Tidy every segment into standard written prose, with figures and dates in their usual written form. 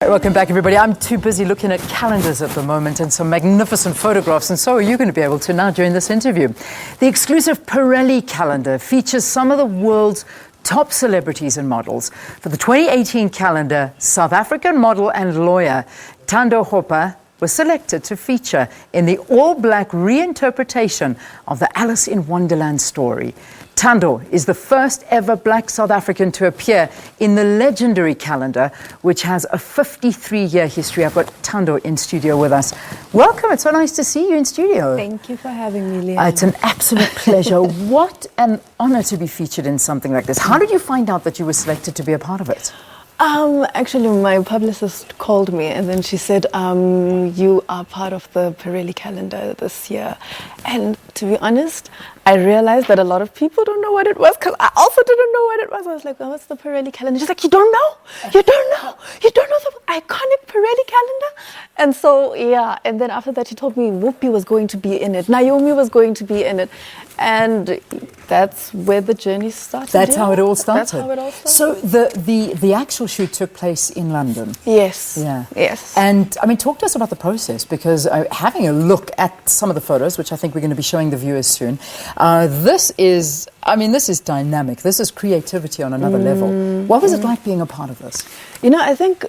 Welcome back, everybody. I'm too busy looking at calendars at the moment and some magnificent photographs, and so are you going to be able to now during this interview. The exclusive Pirelli calendar features some of the world's top celebrities and models. For the 2018 calendar, South African model and lawyer Thando Hopa was selected to feature in the all-black reinterpretation of the Alice in Wonderland story. Thando is the first ever black South African to appear in the legendary calendar, which has a 53-year history. I've got Thando in studio with us. Welcome. It's so nice to see you in studio. Thank you for having me, Leanne. It's an absolute pleasure. What an honor to be featured in something like this. How did you find out that you were selected to be a part of it? Actually, my publicist called me and then she said, you are part of the Pirelli calendar this year. And to be honest, I realized that a lot of people don't know what it was, because I also didn't know what it was. I was like, oh, what's the Pirelli calendar? She's like, you don't know? You don't know? You don't know the iconic Pirelli calendar? And so, yeah, and then after that, she told me Whoopi was going to be in it. Naomi was going to be in it. And that's where the journey started. That's how it all started. That's how it all started. So the actual shoot took place in London. Yes. Yeah. Yes. And I mean, talk to us about the process, because having a look at some of the photos, which I think we're going to be showing the viewers soon, this is dynamic. This is creativity on another level. What was it like being a part of this? You know, I think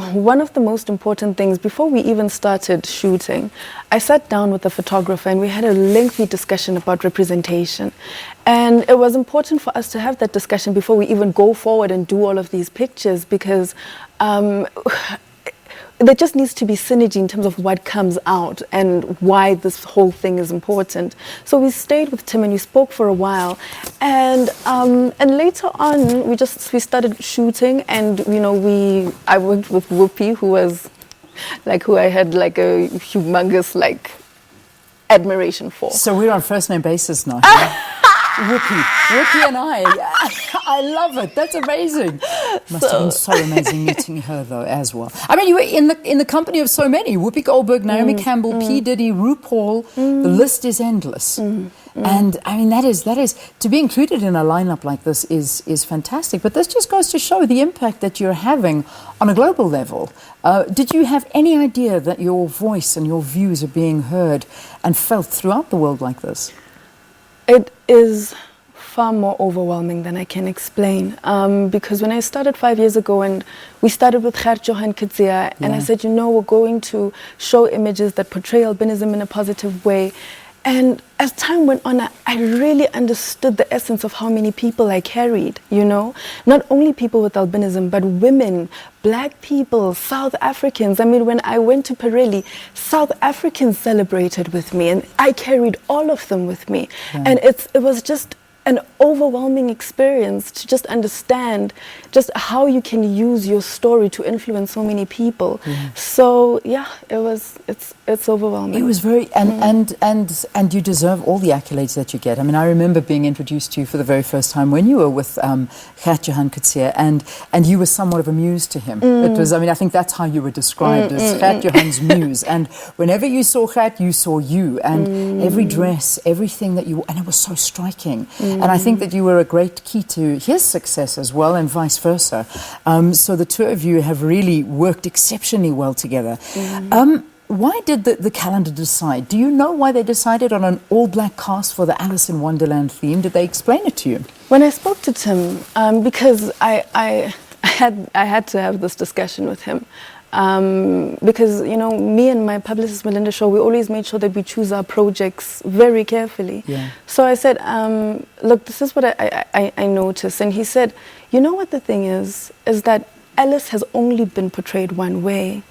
one of the most important things, before we even started shooting, I sat down with the photographer and we had a lengthy discussion about representation. And it was important for us to have that discussion before we even go forward and do all of these pictures, because there just needs to be synergy in terms of what comes out and why this whole thing is important. So we stayed with Tim and we spoke for a while, and later on we started shooting, and I worked with Whoopi, who I had like a humongous admiration for. So we're on first name basis now. Whoopi and I love it. That's amazing. Must have been so amazing meeting her though as well. I mean, you were in the company of so many: Whoopi Goldberg, Naomi Campbell, P. Diddy, RuPaul. The list is endless. And I mean, that is to be included in a lineup like this is fantastic. But this just goes to show the impact that you're having on a global level. Did you have any idea that your voice and your views are being heard and felt throughout the world like this? It is far more overwhelming than I can explain, because when I started 5 years ago, and we started with Johan Kitzia, and I said, we're going to show images that portray albinism in a positive way. And as time went on, I really understood the essence of how many people I carried, Not only people with albinism, but women, black people, South Africans. I mean, when I went to Pirelli, South Africans celebrated with me, and I carried all of them with me. And it was just an overwhelming experience to just understand just how you can use your story to influence so many people. So yeah, it's overwhelming. It was very and you deserve all the accolades that you get. I mean, I remember being introduced to you for the very first time when you were with Johan Kitzia, and you were somewhat of a muse to him. It was, I think that's how you were described, as Johan's muse. And whenever you saw Gert, you saw you, and every dress, everything that you, and it was so striking. And I think that you were a great key to his success as well, and vice versa. So the two of you have really worked exceptionally well together. Why did the calendar decide? Do you know why they decided on an all-black cast for the Alice in Wonderland theme? Did they explain it to you? When I spoke to Tim, because I had to have this discussion with him. Because me and my publicist Melinda Shaw, we always made sure that we choose our projects very carefully. So I said, look, this is what I noticed. And he said, you know what the thing is that Alice has only been portrayed one way.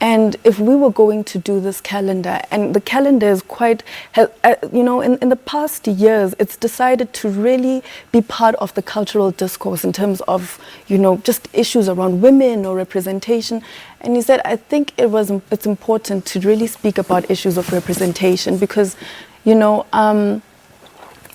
And if we were going to do this calendar, and the calendar is quite, in the past years, it's decided to really be part of the cultural discourse in terms of, just issues around women or representation. And he said, I think it's important to really speak about issues of representation, because,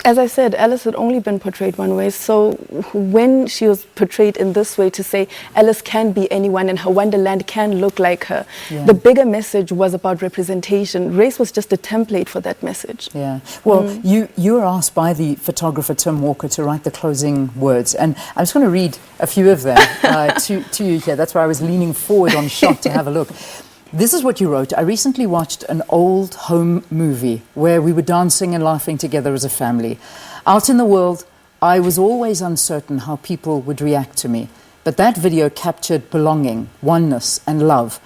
As I said, Alice had only been portrayed one way. So when she was portrayed in this way, to say Alice can be anyone and her Wonderland can look like her, the bigger message was about representation. Race was just a template for that message. Yeah. Well, you were asked by the photographer Tim Walker to write the closing words, and I'm just going to read a few of them to you here. That's why I was leaning forward on shot to have a look. This is what you wrote. I recently watched an old home movie where we were dancing and laughing together as a family. Out in the world, I was always uncertain how people would react to me. But that video captured belonging, oneness, and love.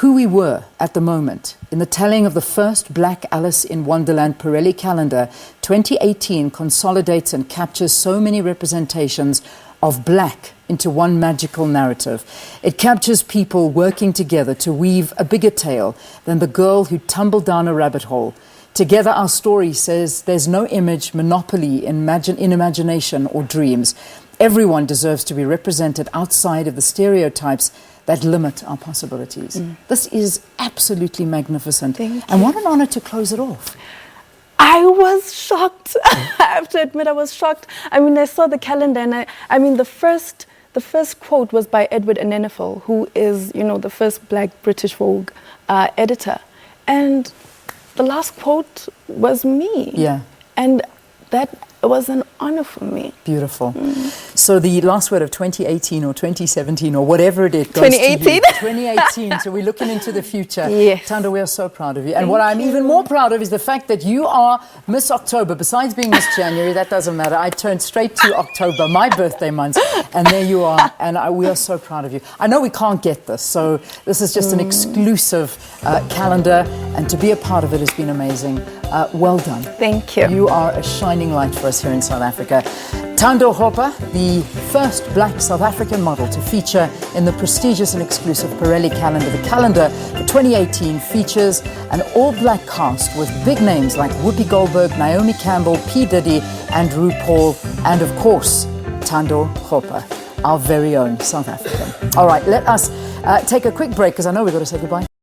Who we were at the moment. In the telling of the first Black Alice in Wonderland Pirelli calendar, 2018 consolidates and captures so many representations of black into one magical narrative. It captures people working together to weave a bigger tale than the girl who tumbled down a rabbit hole. Together our story says there's no image monopoly in imagination or dreams. Everyone deserves to be represented outside of the stereotypes that limit our possibilities. This is absolutely magnificent. And what an honor to close it off. I was shocked. I have to admit, I was shocked. I mean, I saw the calendar, and I mean, the first quote was by Edward Anenefel, who is, you know, the first Black British Vogue editor, and the last quote was me. Yeah. And that was an honor for me. Beautiful. So the last word of 2018 or 2017 or whatever it is goes 2018. to you. 2018. So we're looking into the future. Yes. Thando, we are so proud of you. And what I'm even more proud of is the fact that you are Miss October. Besides being Miss January, that doesn't matter. I turned straight to October, my birthday month, and there you are. And we are so proud of you. I know we can't get this, so this is just an exclusive calendar, and to be a part of it has been amazing. Well done. Thank you. You are a shining light for us here in South Africa. Thando Hopa, the first Black South African model to feature in the prestigious and exclusive Pirelli calendar. The calendar for 2018 features an all-black cast with big names like Whoopi Goldberg, Naomi Campbell, P. Diddy, and RuPaul, and of course, Thando Hopa, our very own South African. All right, let us take a quick break because I know we've got to say goodbye.